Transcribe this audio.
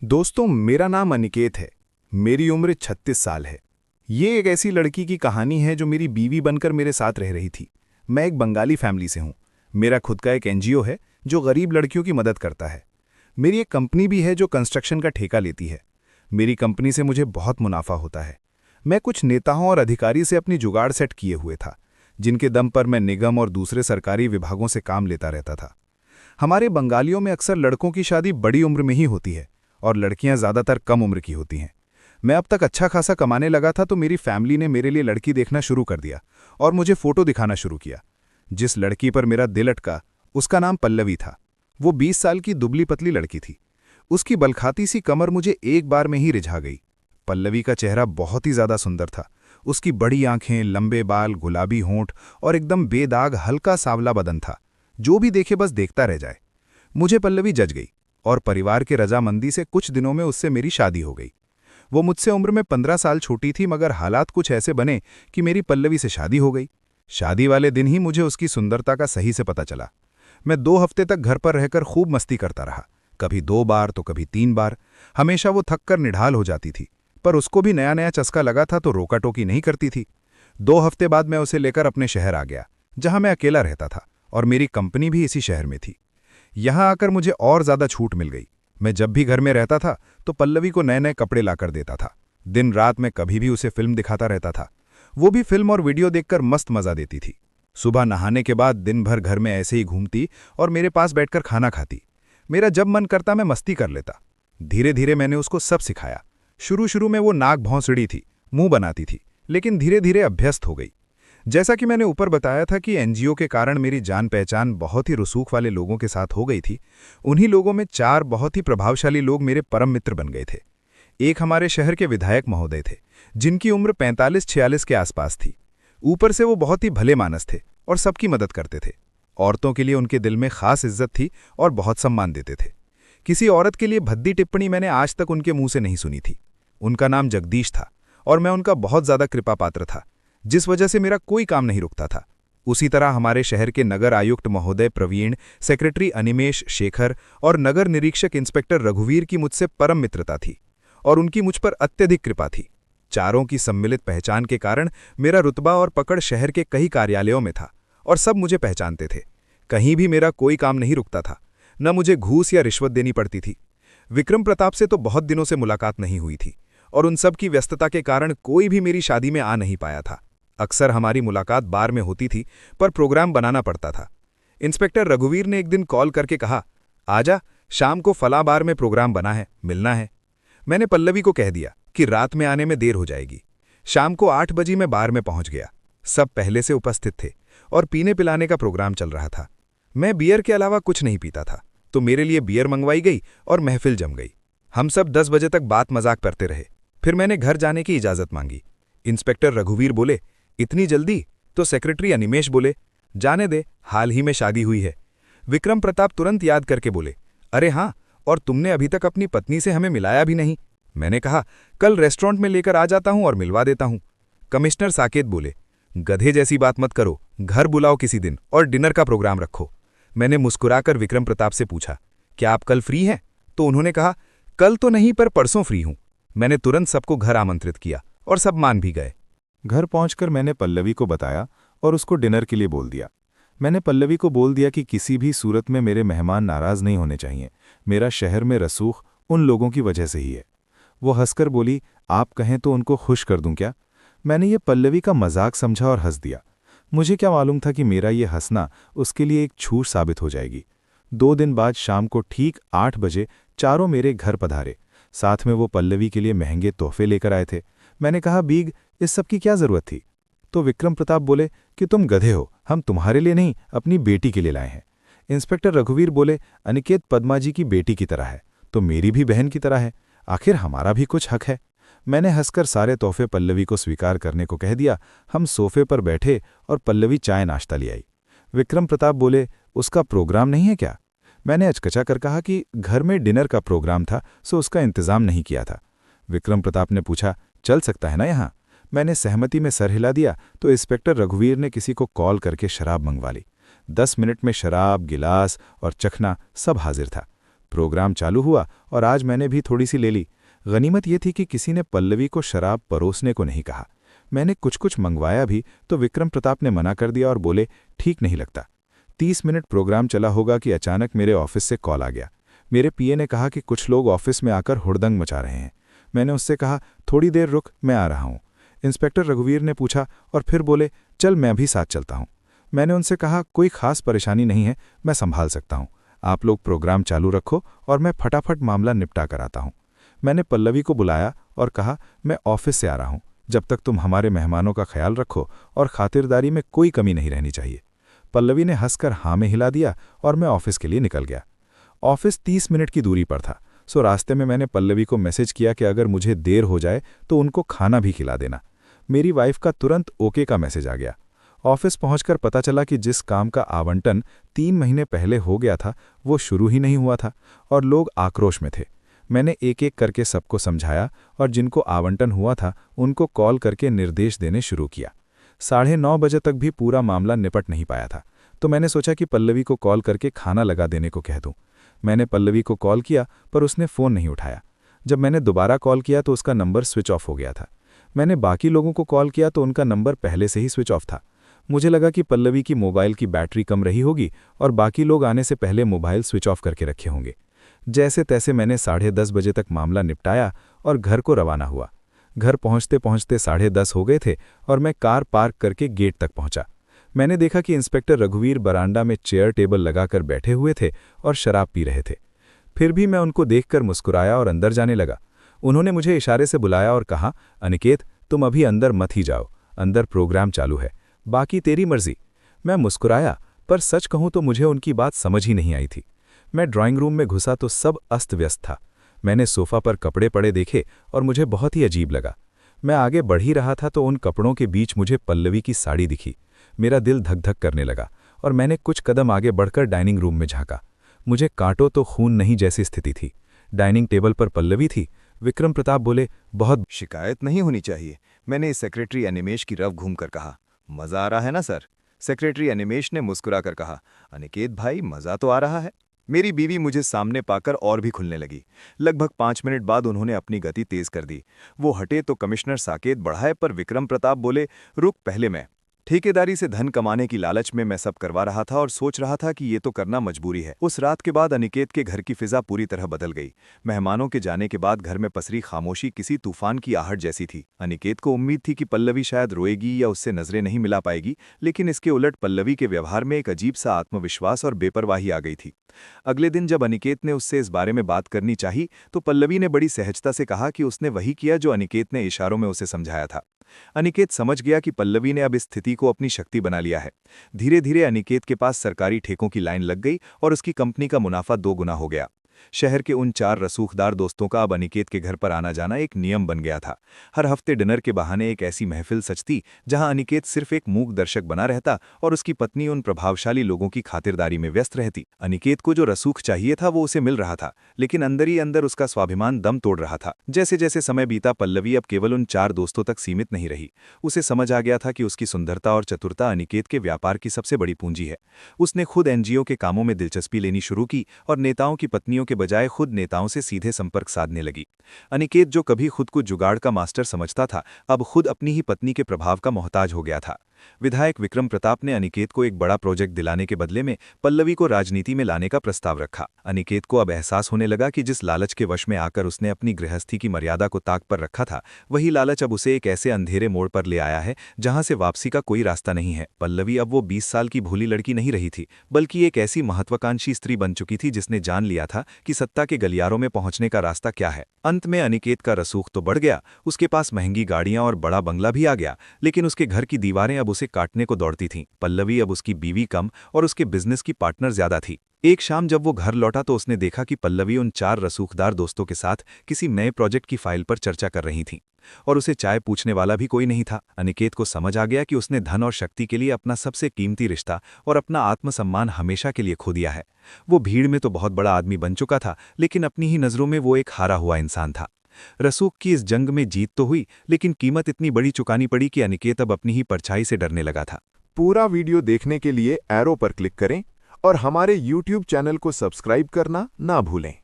दोस्तों, मेरा नाम अनिकेत है। मेरी उम्र 36 साल है। ये एक ऐसी लड़की की कहानी है जो मेरी बीवी बनकर मेरे साथ रह रही थी। मैं एक बंगाली फैमिली से हूँ। मेरा खुद का एक एनजीओ है जो गरीब लड़कियों की मदद करता है। मेरी एक कंपनी भी है जो कंस्ट्रक्शन का ठेका लेती है। मेरी कंपनी से मुझे बहुत मुनाफा होता है। मैं कुछ नेताओं और अधिकारी से अपनी जुगाड़ सेट किए हुए था, जिनके दम पर मैं निगम और दूसरे सरकारी विभागों से काम लेता रहता था। हमारे बंगालियों में अक्सर लड़कों की शादी बड़ी उम्र में ही होती है और लड़कियां ज़्यादातर कम उम्र की होती हैं। मैं अब तक अच्छा खासा कमाने लगा था तो मेरी फैमिली ने मेरे लिए लड़की देखना शुरू कर दिया और मुझे फ़ोटो दिखाना शुरू किया। जिस लड़की पर मेरा दिल अटका उसका नाम पल्लवी था। वो 20 साल की दुबली पतली लड़की थी। उसकी बलखाती सी कमर मुझे एक बार में ही रिझा गई। पल्लवी का चेहरा बहुत ही ज़्यादा सुंदर था। उसकी बड़ी आंखें, लंबे बाल, गुलाबी होंठ और एकदम बेदाग हल्का सांवला बदन था। जो भी देखे बस देखता रह जाए। मुझे पल्लवी जच गई और परिवार के रजामंदी से कुछ दिनों में उससे मेरी शादी हो गई। वो मुझसे उम्र में 15 साल छोटी थी, मगर हालात कुछ ऐसे बने कि मेरी पल्लवी से शादी हो गई। शादी वाले दिन ही मुझे उसकी सुंदरता का सही से पता चला। मैं 2 हफ्ते तक घर पर रहकर खूब मस्ती करता रहा, कभी 2 बार तो कभी 3 बार। हमेशा वो थक कर निढाल हो जाती थी, पर उसको भी नया नया चस्का लगा था तो रोका टोकी नहीं करती थी। 2 हफ्ते बाद मैं उसे लेकर अपने शहर आ गया, जहां मैं अकेला रहता था और मेरी कंपनी भी इसी शहर में थी। यहां आकर मुझे और ज्यादा छूट मिल गई। मैं जब भी घर में रहता था तो पल्लवी को नए नए कपड़े लाकर देता था। दिन रात मैं कभी भी उसे फिल्म दिखाता रहता था। वो भी फिल्म और वीडियो देखकर मस्त मजा देती थी। सुबह नहाने के बाद दिन भर घर में ऐसे ही घूमती और मेरे पास बैठकर खाना खाती। मेरा जब मन करता मैं मस्ती कर लेता। धीरे धीरे मैंने उसको सब सिखाया। शुरू शुरू में वो नाक भौंसड़ी थी, मुंह बनाती थी, लेकिन धीरे धीरे अभ्यस्त हो गई। जैसा कि मैंने ऊपर बताया था कि एनजीओ के कारण मेरी जान पहचान बहुत ही रसूख वाले लोगों के साथ हो गई थी। उन्हीं लोगों में 4 बहुत ही प्रभावशाली लोग मेरे परम मित्र बन गए थे। एक हमारे शहर के विधायक महोदय थे, जिनकी उम्र 45-46 के आसपास थी। ऊपर से वो बहुत ही भले मानस थे और सबकी मदद करते थे। औरतों के लिए उनके दिल में खास इज्जत थी और बहुत सम्मान देते थे। किसी औरत के लिए भद्दी टिप्पणी मैंने आज तक उनके मुंह से नहीं सुनी थी। उनका नाम जगदीश था और मैं उनका बहुत ज्यादा कृपा पात्र था, जिस वजह से मेरा कोई काम नहीं रुकता था। उसी तरह हमारे शहर के नगर आयुक्त महोदय प्रवीण, सेक्रेटरी अनिमेश शेखर और नगर निरीक्षक इंस्पेक्टर रघुवीर की मुझसे परम मित्रता थी और उनकी मुझ पर अत्यधिक कृपा थी। चारों की सम्मिलित पहचान के कारण मेरा रुतबा और पकड़ शहर के कई कार्यालयों में था और सब मुझे पहचानते थे। कहीं भी मेरा कोई काम नहीं रुकता था, न मुझे घूस या रिश्वत देनी पड़ती थी। विक्रम प्रताप से तो बहुत दिनों से मुलाकात नहीं हुई थी और उन सब की व्यस्तता के कारण कोई भी मेरी शादी में आ नहीं पाया था। अक्सर हमारी मुलाकात बार में होती थी, पर प्रोग्राम बनाना पड़ता था। इंस्पेक्टर रघुवीर ने एक दिन कॉल करके कहा, आजा, शाम को फला बार में प्रोग्राम बना है, मिलना है। मैंने पल्लवी को कह दिया कि रात में आने में देर हो जाएगी। शाम को 8 बजे मैं बार में पहुंच गया। सब पहले से उपस्थित थे और पीने पिलाने का प्रोग्राम चल रहा था। मैं बियर के अलावा कुछ नहीं पीता था, तो मेरे लिए बियर मंगवाई गई और महफिल जम गई। हम सब 10 बजे तक बात मजाक करते रहे। फिर मैंने घर जाने की इजाजत मांगी। इंस्पेक्टर रघुवीर बोले, इतनी जल्दी? तो सेक्रेटरी अनिमेश बोले, जाने दे, हाल ही में शादी हुई है। विक्रम प्रताप तुरंत याद करके बोले, अरे हाँ, और तुमने अभी तक अपनी पत्नी से हमें मिलाया भी नहीं। मैंने कहा, कल रेस्टोरेंट में लेकर आ जाता हूं और मिलवा देता हूं। कमिश्नर साकेत बोले, गधे जैसी बात मत करो, घर बुलाओ किसी दिन और डिनर का प्रोग्राम रखो। मैंने मुस्कुराकर विक्रम प्रताप से पूछा, क्या आप कल फ्री हैं? तो उन्होंने कहा, कल तो नहीं पर परसों फ्री हूं। मैंने तुरंत सबको घर आमंत्रित किया और सब मान भी गए। घर पहुंचकर मैंने पल्लवी को बताया और उसको डिनर के लिए बोल दिया। मैंने पल्लवी को बोल दिया कि किसी भी सूरत में मेरे मेहमान नाराज नहीं होने चाहिए। मेरा शहर में रसूख उन लोगों की वजह से ही है। वो हंसकर बोली, आप कहें तो उनको खुश कर दूं क्या? मैंने ये पल्लवी का मजाक समझा और हंस दिया। मुझे क्या मालूम था कि मेरा ये हंसना उसके लिए एक छूट साबित हो जाएगी। 2 दिन बाद शाम को ठीक 8 बजे चारों मेरे घर पधारे। साथ में वो पल्लवी के लिए महंगे तोहफे लेकर आए थे। मैंने कहा, बीग, इस सब की क्या जरूरत थी? तो विक्रम प्रताप बोले कि तुम गधे हो, हम तुम्हारे लिए नहीं अपनी बेटी के लिए लाए हैं। इंस्पेक्टर रघुवीर बोले, अनिकेत पद्मा जी की बेटी की तरह है, तो मेरी भी बहन की तरह है, आखिर हमारा भी कुछ हक है। मैंने हंसकर सारे तोहफे पल्लवी को स्वीकार करने को कह दिया। हम सोफे पर बैठे और पल्लवी चाय नाश्ता ले आई। विक्रम प्रताप बोले, उसका प्रोग्राम नहीं है क्या? मैंने अचकचा कर कहा कि घर में डिनर का प्रोग्राम था, सो उसका इंतजाम नहीं किया था। विक्रम प्रताप ने पूछा, चल सकता है ना यहाँ? मैंने सहमति में सर हिला दिया तो इंस्पेक्टर रघुवीर ने किसी को कॉल करके शराब मंगवा ली। 10 मिनट में शराब, गिलास और चखना सब हाजिर था। प्रोग्राम चालू हुआ और आज मैंने भी थोड़ी सी ले ली। गनीमत ये थी कि किसी ने पल्लवी को शराब परोसने को नहीं कहा। मैंने कुछ कुछ मंगवाया भी तो विक्रम प्रताप ने मना कर दिया और बोले ठीक नहीं लगता। 30 मिनट प्रोग्राम चला होगा कि अचानक मेरे ऑफिस से कॉल आ गया। मेरे पीए ने कहा कि कुछ लोग ऑफिस में आकर हुड़दंग मचा रहे हैं। मैंने उससे कहा थोड़ी देर रुक, मैं आ रहा हूँ। इंस्पेक्टर रघुवीर ने पूछा और फिर बोले चल मैं भी साथ चलता हूँ। मैंने उनसे कहा कोई खास परेशानी नहीं है, मैं संभाल सकता हूँ। आप लोग प्रोग्राम चालू रखो और मैं फटाफट मामला निपटा कर आता हूँ। मैंने पल्लवी को बुलाया और कहा मैं ऑफिस से आ रहा हूँ, जब तक तुम हमारे मेहमानों का ख्याल रखो और खातिरदारी में कोई कमी नहीं रहनी चाहिए। पल्लवी ने हंसकर हाँ में हिला दिया और मैं ऑफिस के लिए निकल गया। ऑफिस 30 मिनट की दूरी पर था, सो रास्ते में मैंने पल्लवी को मैसेज किया कि अगर मुझे देर हो जाए तो उनको खाना भी खिला देना। मेरी वाइफ का तुरंत ओके का मैसेज आ गया। ऑफिस पहुंचकर पता चला कि जिस काम का आवंटन 3 महीने पहले हो गया था वो शुरू ही नहीं हुआ था और लोग आक्रोश में थे। मैंने एक एक करके सबको समझाया और जिनको आवंटन हुआ था उनको कॉल करके निर्देश देने शुरू किया। 9:30 बजे तक भी पूरा मामला निपट नहीं पाया था, तो मैंने सोचा कि पल्लवी को कॉल करके खाना लगा देने को कह दूं। मैंने पल्लवी को कॉल किया पर उसने फ़ोन नहीं उठाया। जब मैंने दोबारा कॉल किया तो उसका नंबर स्विच ऑफ हो गया था। मैंने बाकी लोगों को कॉल किया तो उनका नंबर पहले से ही स्विच ऑफ था। मुझे लगा कि पल्लवी की मोबाइल की बैटरी कम रही होगी और बाकी लोग आने से पहले मोबाइल स्विच ऑफ करके रखे होंगे। जैसे तैसे मैंने 10:30 बजे तक मामला निपटाया और घर को रवाना हुआ। घर पहुंचते पहुंचते 10:30 हो गए थे और मैं कार पार्क करके गेट तक पहुंचा। मैंने देखा कि इंस्पेक्टर रघुवीर बरांडा में चेयर टेबल लगाकर बैठे हुए थे और शराब पी रहे थे। फिर भी मैं उनको देखकर मुस्कुराया और अंदर जाने लगा। उन्होंने मुझे इशारे से बुलाया और कहा, अनिकेत तुम अभी अंदर मत ही जाओ, अंदर प्रोग्राम चालू है, बाकी तेरी मर्जी। मैं मुस्कुराया, पर सच कहूं तो मुझे उनकी बात समझ ही नहीं आई थी। मैं ड्राइंग रूम में घुसा तो सब अस्त व्यस्त था। मैंने सोफा पर कपड़े पड़े देखे और मुझे बहुत ही अजीब लगा। मैं आगे बढ़ ही रहा था तो उन कपड़ों के बीच मुझे पल्लवी की साड़ी दिखी। मेरा दिल धक धक करने लगा और मैंने कुछ कदम आगे बढ़कर डाइनिंग रूम में झांका। मुझे काटो तो खून नहीं जैसी स्थिति थी। डाइनिंग टेबल पर पल्लवी थी। विक्रम प्रताप बोले, बहुत शिकायत नहीं होनी चाहिए, मैंने सेक्रेटरी अनिमेश की रव घूमकर कहा। मजा आ रहा है ना सर? सेक्रेटरी अनिमेश ने मुस्कुराकर कहा, अनिकेत भाई मजा तो आ रहा है। मेरी बीवी मुझे सामने पाकर और भी खुलने लगी। लगभग 5 मिनट बाद उन्होंने अपनी गति तेज कर दी। वो हटे तो कमिश्नर साकेत बढ़ाए, पर विक्रम प्रताप बोले, रुक पहले मैं। ठेकेदारी से धन कमाने की लालच में मैं सब करवा रहा था और सोच रहा था कि ये तो करना मजबूरी है। उस रात के बाद अनिकेत के घर की फिजा पूरी तरह बदल गई। मेहमानों के जाने के बाद घर में पसरी खामोशी किसी तूफान की आहट जैसी थी। अनिकेत को उम्मीद थी कि पल्लवी शायद रोएगी या उससे नजरें नहीं मिला पाएगी, लेकिन इसके उलट पल्लवी के व्यवहार में एक अजीब सा आत्मविश्वास और बेपरवाही आ गई थी। अगले दिन जब अनिकेत ने उससे इस बारे में बात करनी चाही तो पल्लवी ने बड़ी सहजता से कहा कि उसने वही किया जो अनिकेत ने इशारों में उसे समझाया था। अनिकेत समझ गया कि पल्लवी ने अब इस स्थिति को अपनी शक्ति बना लिया है। धीरे धीरे अनिकेत के पास सरकारी ठेकों की लाइन लग गई और उसकी कंपनी का मुनाफा 2 गुना हो गया। शहर के उन 4 रसूखदार दोस्तों का अब अनिकेत के घर पर आना जाना एक नियम बन गया था। हर हफ्ते डिनर के बहाने एक ऐसी महफिल सजती जहां अनिकेत सिर्फ एक मूक दर्शक बना रहता और उसकी पत्नी उन प्रभावशाली लोगों की खातिरदारी में व्यस्त रहती। अनिकेत को जो रसूख चाहिए था वो उसे मिल रहा था, लेकिन अंदर ही अंदर उसका स्वाभिमान दम तोड़ रहा था। जैसे जैसे समय बीता पल्लवी अब केवल उन 4 दोस्तों तक सीमित नहीं रही। उसे समझ आ गया था कि उसकी सुंदरता और चतुरता अनिकेत के व्यापार की सबसे बड़ी पूंजी है। उसने खुद एनजीओ के कामों में दिलचस्पी लेनी शुरू की और नेताओं की पत्नियों के बजाय खुद नेताओं से सीधे संपर्क साधने लगी। अनिकेत जो कभी खुद को जुगाड़ का मास्टर समझता था, अब खुद अपनी ही पत्नी के प्रभाव का मोहताज हो गया था। विधायक विक्रम प्रताप ने अनिकेत को एक बड़ा प्रोजेक्ट दिलाने के बदले में पल्लवी को राजनीति में लाने का प्रस्ताव रखा। अनिकेत को अब एहसास होने लगा कि जिस लालच के वश में आकर उसने अपनी गृहस्थी की मर्यादा को ताक पर रखा था, वही लालच अब उसे एक ऐसे अंधेरे मोड़ पर ले आया है जहां से वापसी का कोई रास्ता नहीं है। पल्लवी अब वो 20 साल की भोली लड़की नहीं रही थी, बल्कि एक ऐसी महत्वाकांक्षी स्त्री बन चुकी थी जिसने जान लिया था कि सत्ता के गलियारों में पहुंचने का रास्ता क्या है। अंत में अनिकेत का रसूख तो बढ़ गया, उसके पास महंगी गाड़ियां और बड़ा बंगला भी आ गया, लेकिन उसके घर की दीवारें अब उसे काटने को दौड़ती थीं। पल्लवी अब उसकी बीवी कम और उसके बिजनेस की पार्टनर ज्यादा थी। एक शाम जब वो घर लौटा तो उसने देखा कि पल्लवी उन 4 रसूखदार दोस्तों के साथ किसी नए प्रोजेक्ट की फाइल पर चर्चा कर रही थी और उसे चाय पूछने वाला भी कोई नहीं था। अनिकेत को समझ आ गया कि उसने धन और शक्ति के लिए अपना सबसे कीमती रिश्ता और अपना आत्मसम्मान हमेशा के लिए खो दिया है। वो भीड़ में तो बहुत बड़ा आदमी बन चुका था, लेकिन अपनी ही नजरों में वो एक हारा हुआ इंसान था। रसूख की इस जंग में जीत तो हुई, लेकिन कीमत इतनी बड़ी चुकानी पड़ी कि अनिकेत अब अपनी ही परछाई से डरने लगा था। पूरा वीडियो देखने के लिए एरो पर क्लिक करें और हमारे YouTube चैनल को सब्सक्राइब करना ना भूलें।